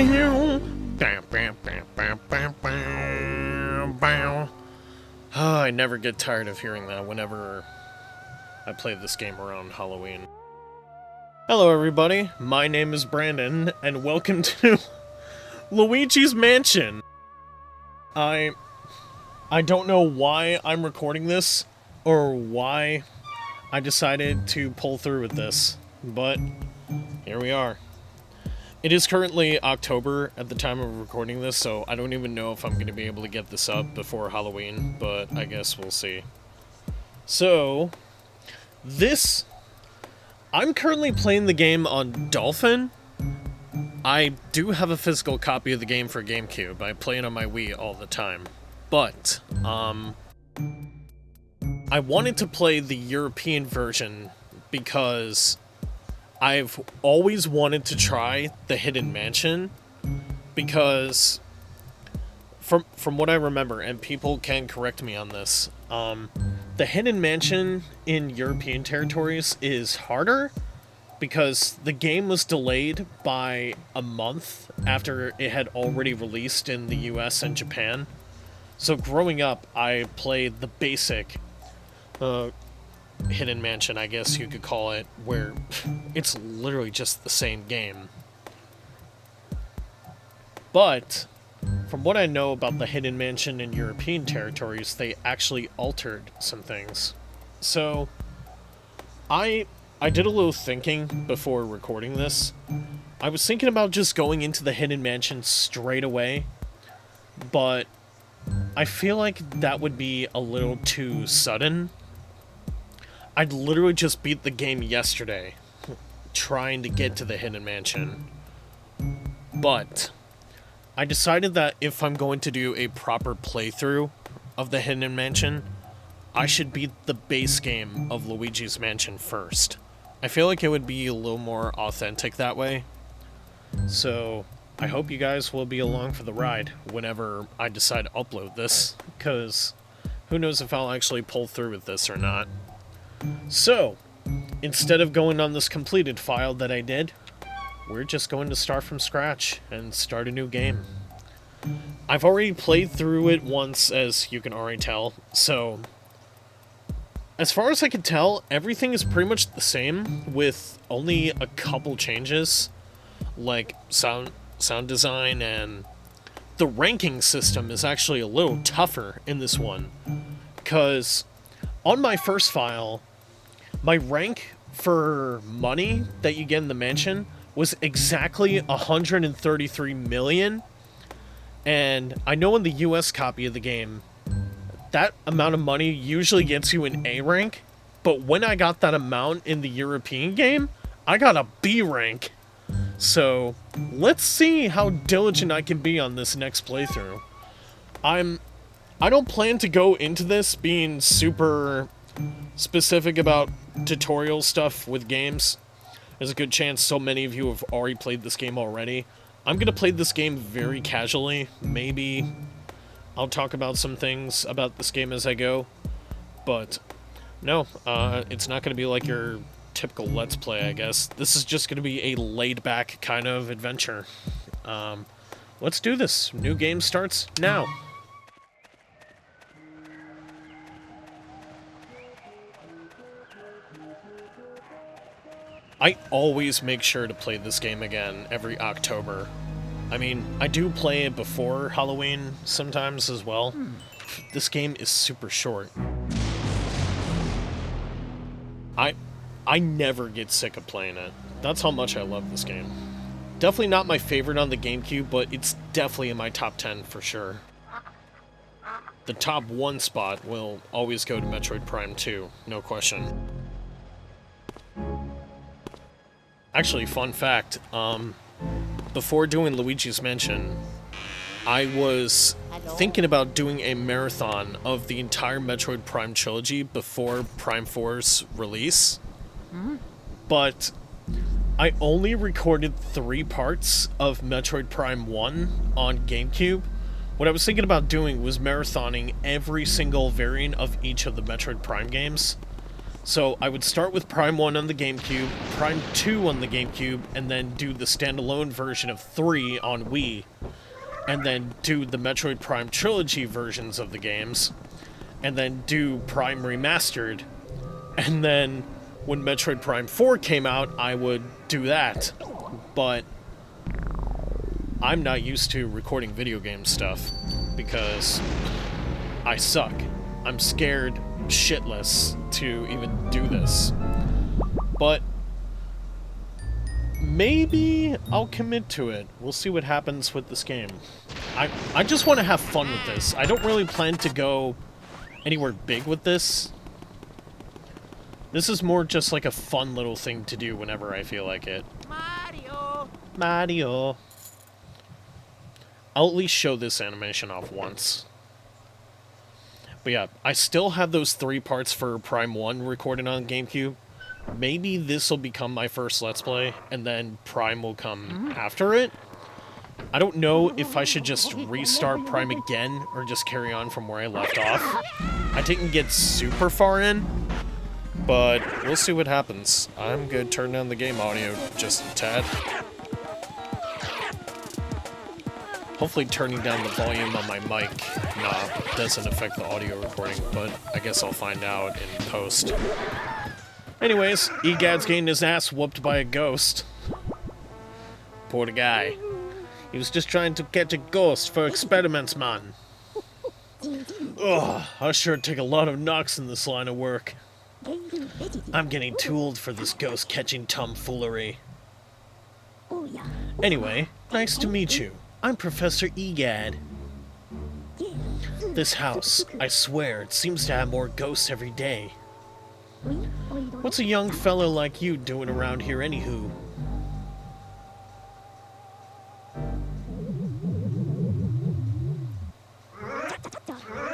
I never get tired of hearing that whenever I play this game around Halloween. Hello everybody, my name is Brandon, and welcome to Luigi's Mansion. I don't know why I'm recording this, or why I decided to pull through with this, but here we are. It is currently October at the time of recording this, so I don't even know if I'm going to be able to get this up before Halloween, but I guess we'll see. So, I'm currently playing the game on Dolphin. I do have a physical copy of the game for GameCube. I play it on my Wii all the time. But, I wanted to play the European version because I've always wanted to try the Hidden Mansion, because from what I remember, and people can correct me on this, the Hidden Mansion in European territories is harder because the game was delayed by a month after it had already released in the US and Japan. So growing up, I played the basic Hidden Mansion, I guess you could call it, where it's literally just the same game. But from what I know about the Hidden Mansion in European territories, they actually altered some things. So I did a little thinking before recording this. I was thinking about just going into the Hidden Mansion straight away, but I feel like that would be a little too sudden. I'd literally just beat the game yesterday, trying to get to the Hidden Mansion. But I decided that if I'm going to do a proper playthrough of the Hidden Mansion, I should beat the base game of Luigi's Mansion first. I feel like it would be a little more authentic that way. So I hope you guys will be along for the ride whenever I decide to upload this, because who knows if I'll actually pull through with this or not. So, instead of going on this completed file that I did, we're just going to start from scratch and start a new game. I've already played through it once, as you can already tell, so as far as I can tell, everything is pretty much the same, with only a couple changes, like sound design, and the ranking system is actually a little tougher in this one, because on my first file, my rank for money that you get in the mansion was exactly 133 million, and I know in the US copy of the game, that amount of money usually gets you an A rank, but when I got that amount in the European game, I got a B rank. So, let's see how diligent I can be on this next playthrough. I don't plan to go into this being super specific about tutorial stuff with games. There's a good chance so many of you have already played this game already. I'm gonna play this game very casually. Maybe I'll talk about some things about this game as I go, but no, it's not gonna be like your typical Let's Play, I guess. This is just gonna be a laid-back kind of adventure. Let's do this. New game starts now. I always make sure to play this game again every October. I mean, I do play it before Halloween sometimes as well. This game is super short. I never get sick of playing it. That's how much I love this game. Definitely not my favorite on the GameCube, but it's definitely in my top 10 for sure. The top 1 spot will always go to Metroid Prime 2, no question. Actually, fun fact, before doing Luigi's Mansion, I was thinking about doing a marathon of the entire Metroid Prime trilogy before Prime 4's release, but I only recorded 3 parts of Metroid Prime 1 on GameCube. What I was thinking about doing was marathoning every single variant of each of the Metroid Prime games, So I would start with Prime 1 on the GameCube, Prime 2 on the GameCube, and then do the standalone version of 3 on Wii, and then do the Metroid Prime Trilogy versions of the games, and then do Prime Remastered, and then when Metroid Prime 4 came out, I would do that. But I'm not used to recording video game stuff, because I suck. I'm scared shitless to even do this. But maybe I'll commit to it. We'll see what happens with this game. I just want to have fun with this. I don't really plan to go anywhere big with this. This is more just like a fun little thing to do whenever I feel like it. Mario. I'll at least show this animation off once. But yeah, I still have those 3 parts for Prime 1 recorded on GameCube. Maybe this will become my first Let's Play, and then Prime will come after it. I don't know if I should just restart Prime again, or just carry on from where I left off. I didn't get super far in, but we'll see what happens. I'm gonna turn down the game audio just a tad. Hopefully turning down the volume on my mic knob doesn't affect the audio recording, but I guess I'll find out in post. Anyways, Egad's getting his ass whooped by a ghost. Poor guy. He was just trying to catch a ghost for experiments, man. Ugh, I sure take a lot of knocks in this line of work. I'm getting too old for this ghost-catching tomfoolery. Anyway, nice to meet you. I'm Professor Egad. This house, I swear, it seems to have more ghosts every day. What's a young fellow like you doing around here anywho?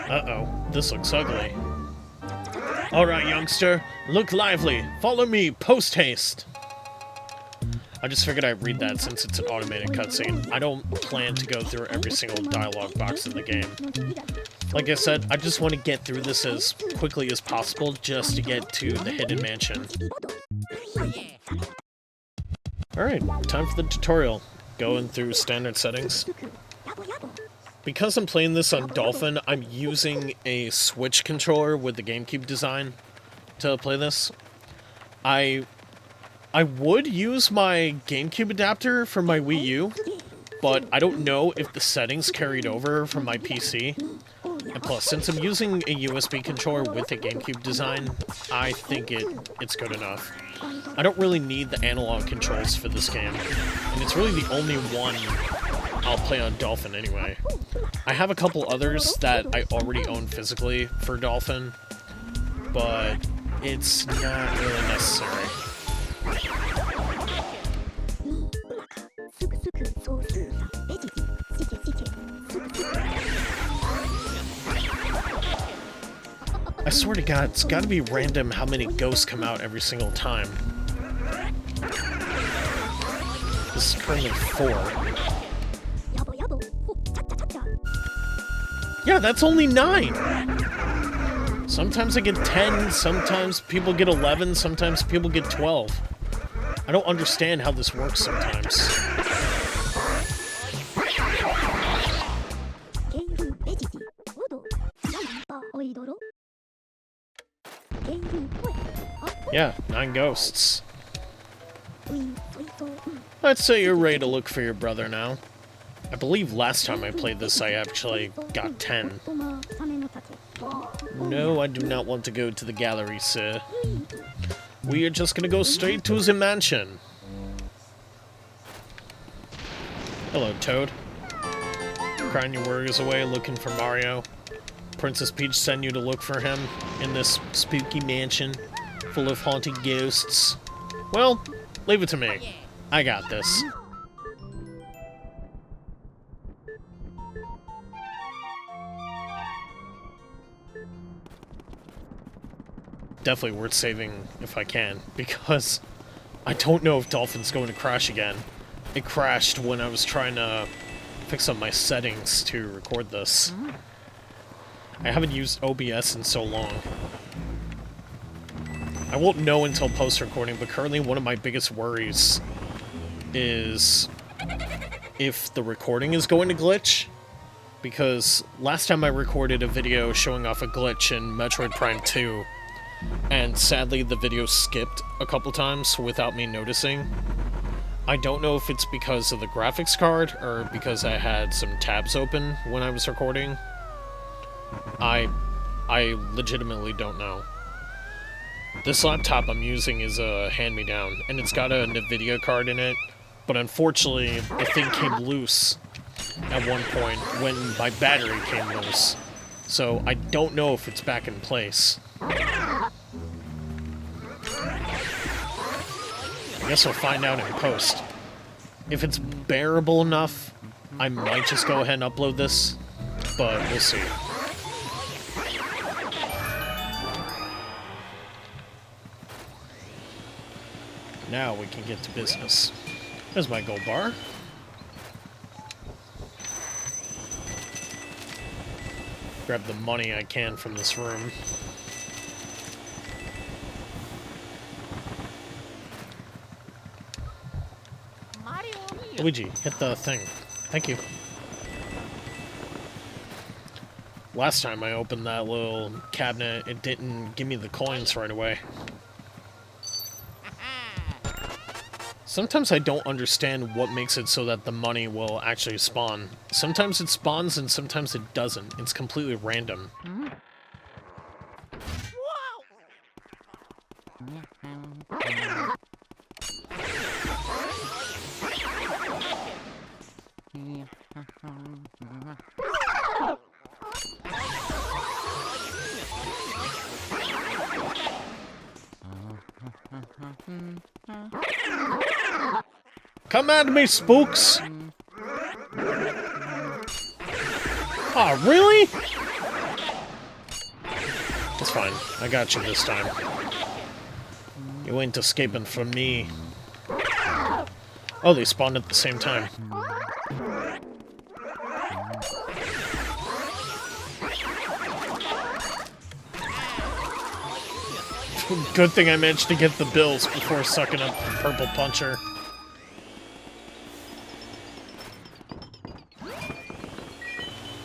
Uh-oh, this looks ugly. Alright, youngster, look lively. Follow me, post-haste. I just figured I'd read that since it's an automated cutscene. I don't plan to go through every single dialogue box in the game. Like I said, I just want to get through this as quickly as possible just to get to the Hidden Mansion. Alright, time for the tutorial. Going through standard settings. Because I'm playing this on Dolphin, I'm using a Switch controller with the GameCube design to play this. I would use my GameCube adapter for my Wii U, but I don't know if the settings carried over from my PC. And plus, since I'm using a USB controller with a GameCube design, I think it's good enough. I don't really need the analog controls for this game, and it's really the only one I'll play on Dolphin anyway. I have a couple others that I already own physically for Dolphin, but it's not really necessary. I swear to God, it's gotta be random how many ghosts come out every single time. This is currently 4. Yeah, that's only 9! Sometimes I get 10, sometimes people get 11, sometimes people get 12. I don't understand how this works sometimes. Yeah, 9 ghosts. Let's say you're ready to look for your brother now. I believe last time I played this I actually got 10. No, I do not want to go to the gallery, sir. We are just gonna go straight to the mansion. Hello, Toad. Crying your worries away looking for Mario. Princess Peach sent you to look for him in this spooky mansion full of haunted ghosts. Well, leave it to me. I got this. Definitely worth saving if I can, because I don't know if Dolphin's going to crash again. It crashed when I was trying to fix up my settings to record this. I haven't used OBS in so long. I won't know until post-recording, but currently one of my biggest worries is if the recording is going to glitch. Because last time I recorded a video showing off a glitch in Metroid Prime 2, and sadly the video skipped a couple times without me noticing. I don't know if it's because of the graphics card, or because I had some tabs open when I was recording. I legitimately don't know. This laptop I'm using is a hand-me-down, and it's got a NVIDIA card in it, but unfortunately the thing came loose at one point when my battery came loose. So I don't know if it's back in place. I guess we'll find out in post. If it's bearable enough, I might just go ahead and upload this, but we'll see. Now we can get to business. There's my gold bar. Grab the money I can from this room. Luigi, hit the thing. Thank you. Last time I opened that little cabinet, it didn't give me the coins right away. Sometimes I don't understand what makes it so that the money will actually spawn. Sometimes it spawns and sometimes it doesn't. It's completely random. Come at me, spooks! Aw, really? It's fine. I got you this time. You ain't escaping from me. Oh, they spawned at the same time. Good thing I managed to get the bills before sucking up the purple puncher.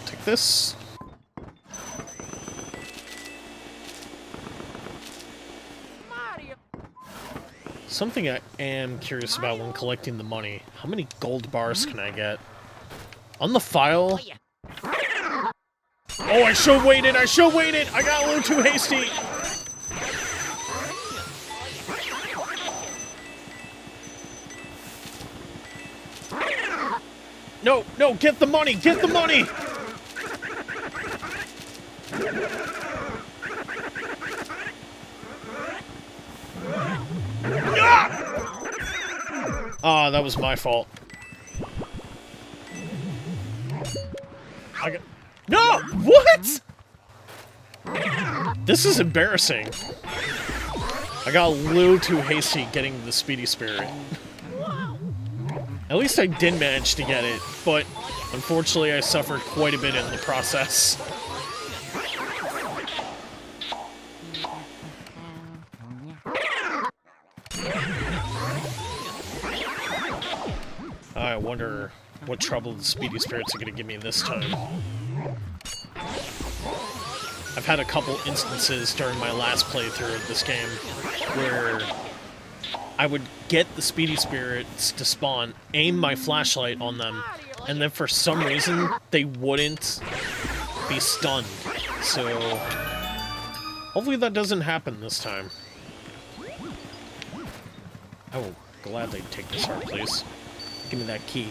Take this. Something I am curious about when collecting the money. How many gold bars can I get? On the file... Oh, I should've waited! I should've waited! I got a little too hasty! No, no, get the money! Get the money! Ah, that was my fault. I got... No! What?! This is embarrassing. I got a little too hasty getting the Speedy Spirit. At least I did manage to get it, but unfortunately I suffered quite a bit in the process. I wonder what trouble the Speedy Spirits are going to give me this time. I've had a couple instances during my last playthrough of this game where I would get the Speedy Spirits to spawn, aim my flashlight on them, and then for some reason they wouldn't be stunned. So hopefully that doesn't happen this time. I will gladly take this heart, please. Give me that key.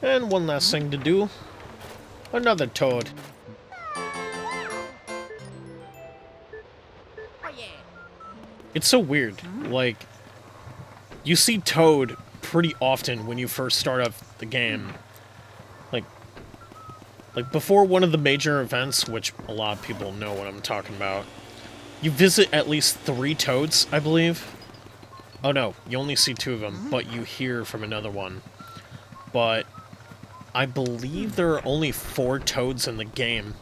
And one last thing to do. Another toad. It's so weird. Like, you see Toad pretty often when you first start up the game. Like before one of the major events, which a lot of people know what I'm talking about, you visit at least 3 toads, I believe. Oh no, you only see 2 of them, but you hear from another one. But I believe there are only 4 toads in the game.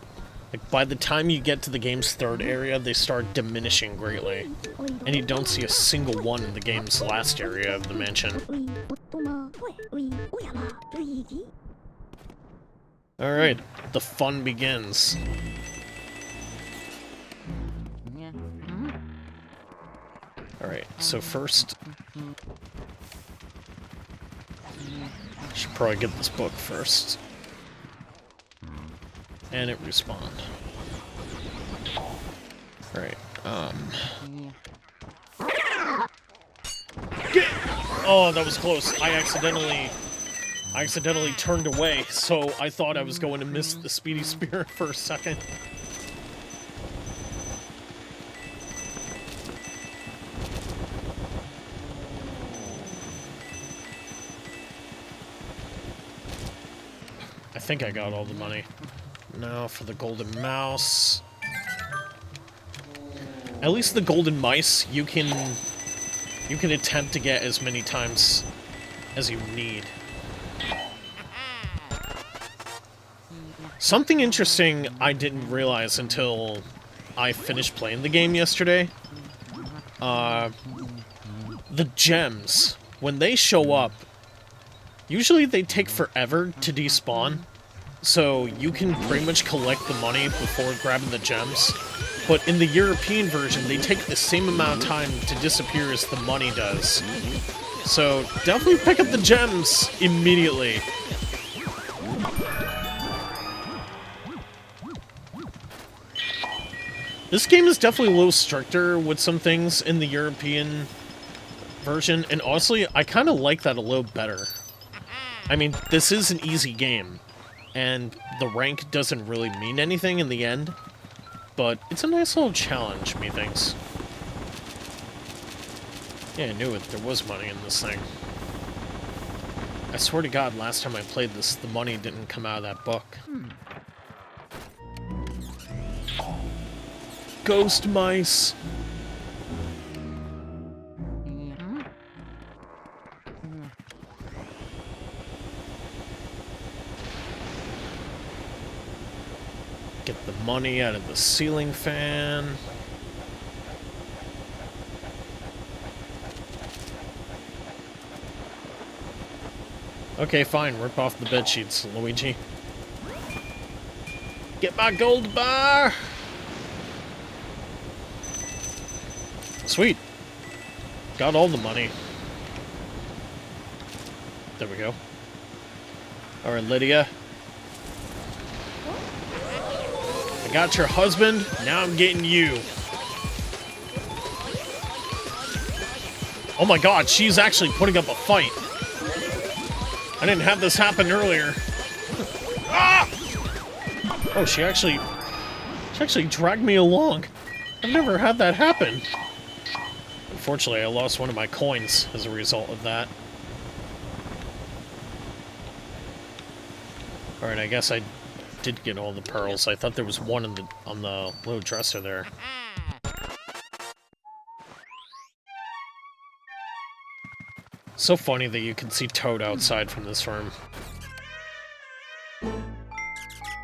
Like, by the time you get to the game's 3rd area, they start diminishing greatly. And you don't see a single one in the game's last area of the mansion. Alright, the fun begins. Alright, so first... should probably get this book first. And it respawned. Alright, Oh, that was close. I accidentally turned away, so I thought I was going to miss the Speedy Spirit for a second. I think I got all the money. Now for the golden mouse. At least the golden mice, you can attempt to get as many times as you need. Something interesting I didn't realize until I finished playing the game yesterday. The gems, when they show up, usually they take forever to despawn. So you can pretty much collect the money before grabbing the gems. But in the European version, they take the same amount of time to disappear as the money does. So definitely pick up the gems immediately. This game is definitely a little stricter with some things in the European version, and honestly, I kind of like that a little better. I mean, this is an easy game, and the rank doesn't really mean anything in the end, but it's a nice little challenge, methinks. Yeah, I knew it. There was money in this thing. I swear to God, last time I played this, the money didn't come out of that book. Ghost mice! Get the money out of the ceiling fan. Okay, fine. Rip off the bedsheets, Luigi. Get my gold bar! Sweet. Got all the money. There we go. Alright, Lydia. I got your husband, now I'm getting you. Oh my god, she's actually putting up a fight. I didn't have this happen earlier. Ah! Oh, she actually dragged me along. I've never had that happen. Unfortunately, I lost one of my coins as a result of that. Alright, I guess I did get all the pearls. I thought there was one on the little dresser there. So funny that you can see Toad outside from this room.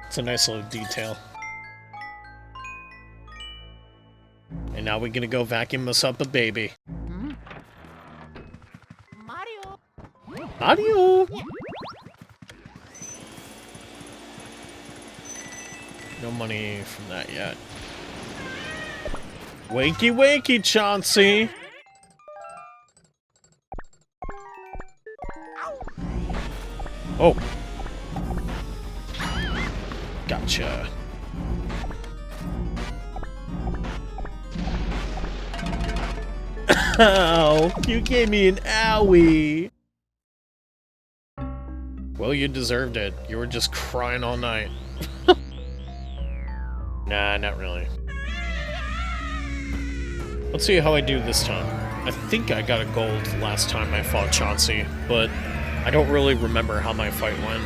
It's a nice little detail. And now we're gonna go vacuum us up a baby. Mario! Mario! No money from that yet. Wakey wakey, Chauncey! Oh. Gotcha. Ow! You gave me an owie! Well, you deserved it. You were just crying all night. Nah, not really. Let's see how I do this time. I think I got a gold last time I fought Chauncey, but I don't really remember how my fight went.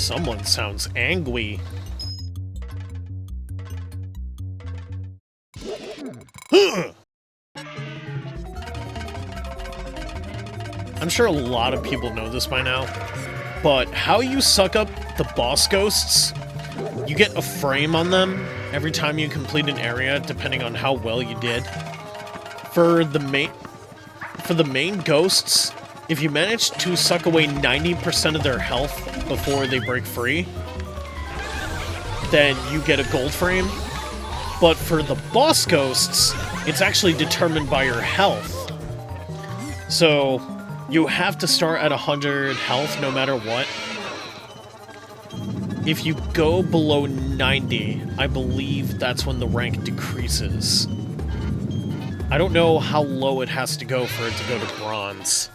Someone sounds angry. I'm sure a lot of people know this by now, but how you suck up the boss ghosts, you get a frame on them every time you complete an area, depending on how well you did. For the main ghosts, if you manage to suck away 90% of their health before they break free, then you get a gold frame. But for the boss ghosts, it's actually determined by your health. So you have to start at 100 health no matter what. If you go below 90, I believe that's when the rank decreases. I don't know how low it has to go for it to go to bronze.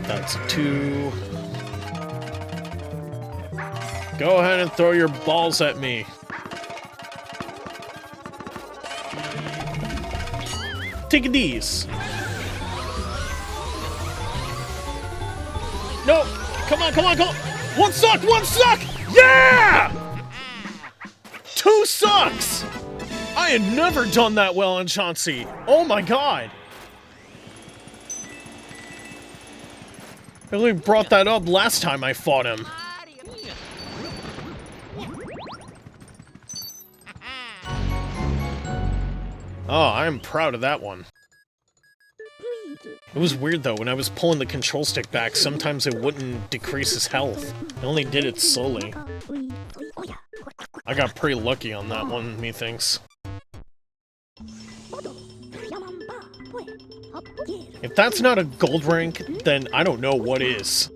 That's a 2. Go ahead and throw your balls at me. Take these. No! Come on, come on, come on! 1 suck! 1 suck! Yeah! 2 sucks! I had never done that well in Chauncey. Oh my god! I only brought that up last time I fought him. Oh, I'm proud of that one. It was weird though, when I was pulling the control stick back, sometimes it wouldn't decrease his health. It only did it slowly. I got pretty lucky on that one, methinks. If that's not a gold rank, then I don't know what is.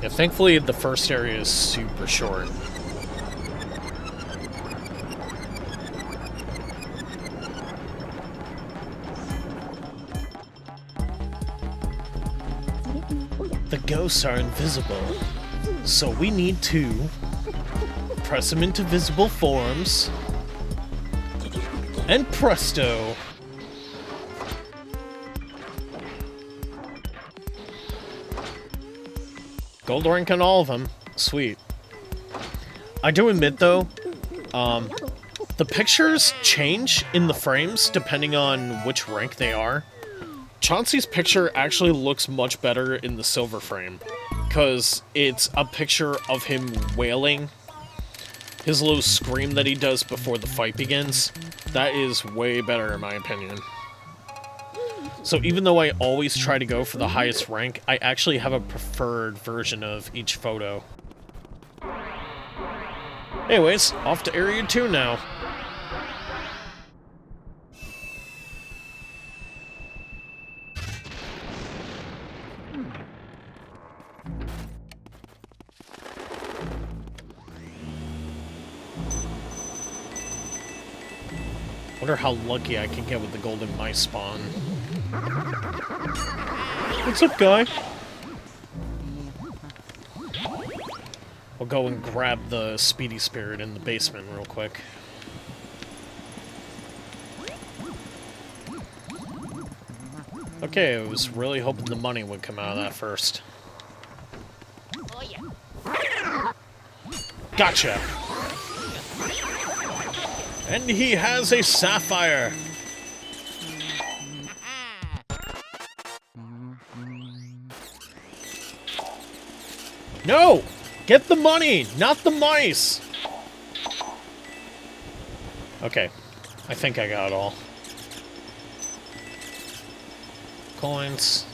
Yeah, thankfully the first area is super short. The ghosts are invisible, so we need to press them into visible forms, and presto! Gold rank on all of them. Sweet. I do admit, though, the pictures change in the frames depending on which rank they are. Chauncey's picture actually looks much better in the silver frame, because it's a picture of him wailing. His little scream that he does before the fight begins, that is way better in my opinion. So even though I always try to go for the highest rank, I actually have a preferred version of each photo. Anyways, off to Area 2 now. Wonder how lucky I can get with the golden mice spawn. What's up, guy? We'll go and grab the speedy spirit in the basement real quick. Okay, I was really hoping the money would come out of that first. Gotcha! And he has a sapphire! No! Get the money, not the mice! Okay, I think I got it all. Coins.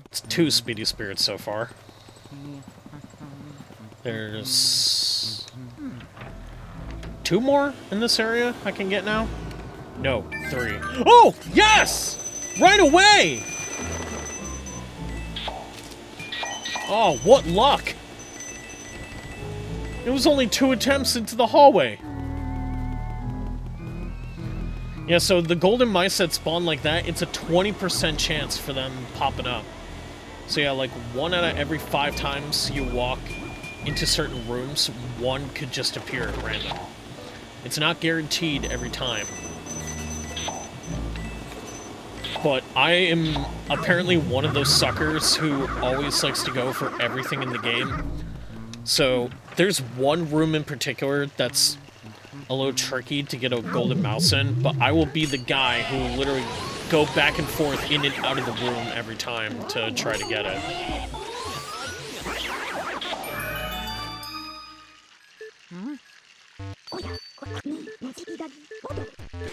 It's 2 speedy spirits so far. There's 2 more in this area I can get now? No, 3. Oh, yes! Right away! Oh, what luck! It was only 2 attempts into the hallway. Yeah, so the golden mice that spawn like that, it's a 20% chance for them popping up. So yeah, like 1 out of every 5 times you walk into certain rooms, 1 could just appear at random. It's not guaranteed every time. But I am apparently one of those suckers who always likes to go for everything in the game. So there's one room in particular that's a little tricky to get a golden mouse in, but I will be the guy who will literally go back and forth in and out of the room every time to try to get it.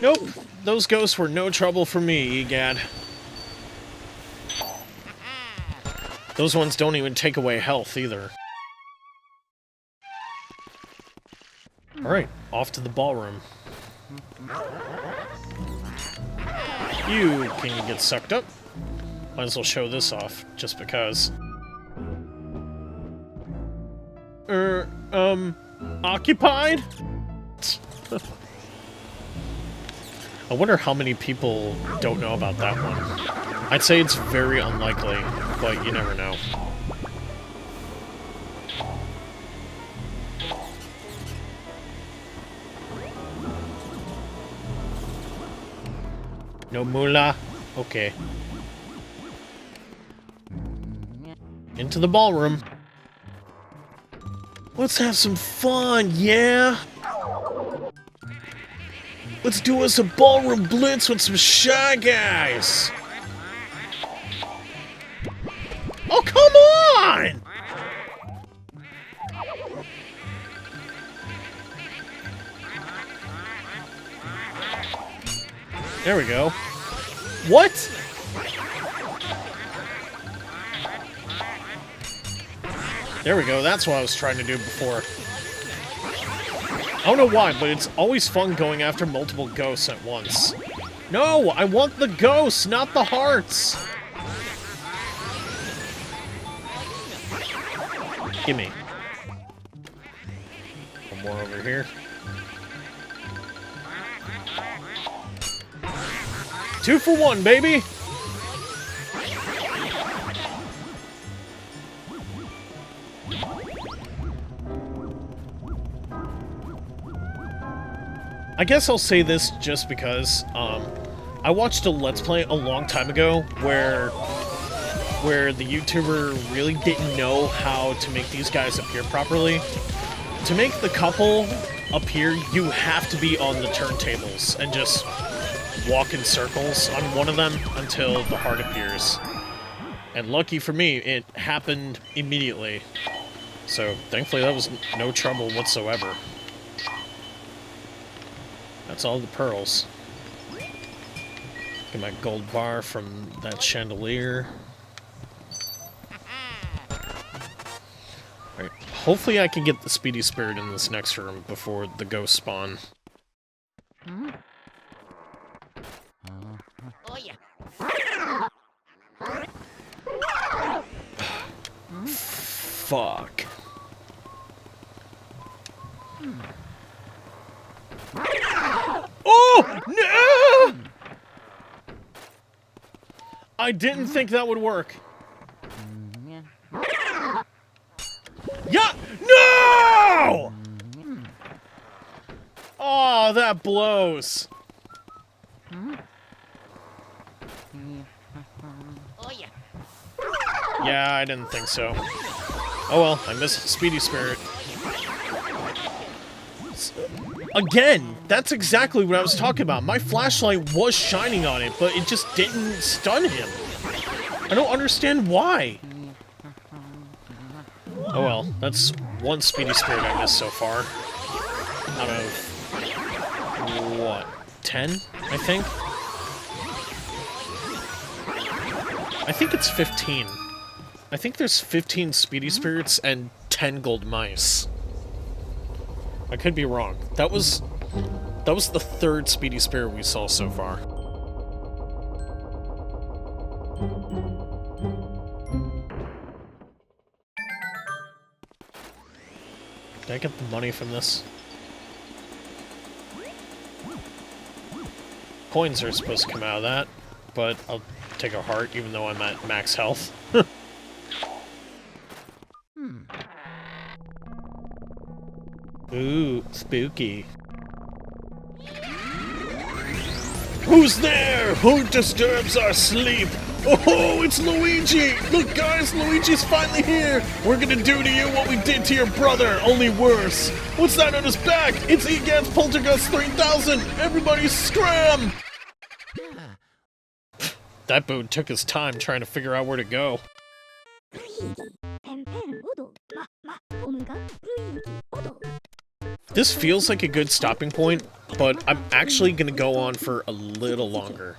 Nope, those ghosts were no trouble for me, egad. Those ones don't even take away health either. Alright, off to the ballroom. You can get sucked up. Might as well show this off, just because. Occupied? I wonder how many people don't know about that one. I'd say it's very unlikely, but you never know. No moolah? Okay. Into the ballroom. Let's have some fun, yeah? Let's do us a ballroom blitz with some Shy Guys! Oh, come on! There we go. What? There we go, that's what I was trying to do before. I don't know why, but it's always fun going after multiple ghosts at once. No, I want the ghosts, not the hearts! Gimme. One more over here. 2 for 1, baby! I guess I'll say this just because, I watched a Let's Play a long time ago where the YouTuber really didn't know how to make these guys appear properly. To make the couple appear, you have to be on the turntables and just walk in circles on one of them until the heart appears. And lucky for me, it happened immediately. So, thankfully that was no trouble whatsoever. That's all the pearls. Get my gold bar from that chandelier. Alright, hopefully I can get the Speedy Spirit in this next room before the ghosts spawn. Oh yeah. Fuck. Oh! No! I didn't think that would work. Yeah! No! Oh, that blows. Oh yeah. Yeah, I didn't think so. Oh well, I missed the Speedy Spirit. Again, that's exactly what I was talking about. My flashlight was shining on it, but it just didn't stun him. I don't understand why. Oh well, that's 1 Speedy Spirit I missed so far. Out of, what, 10, I think? I think it's 15. I think there's 15 Speedy Spirits and 10 gold mice. I could be wrong. That was the 3rd Speedy Spirit we saw so far. Did I get the money from this? Coins are supposed to come out of that, but I'll take a heart even though I'm at max health. Ooh, spooky. Who's there? Who disturbs our sleep? Oh, it's Luigi! Look, guys, Luigi's finally here! We're gonna do to you what we did to your brother, only worse! What's that on his back? It's Hijinx Poltergust 3000! Everybody scram! That boob took his time trying to figure out where to go. This feels like a good stopping point, but I'm actually gonna go on for a little longer.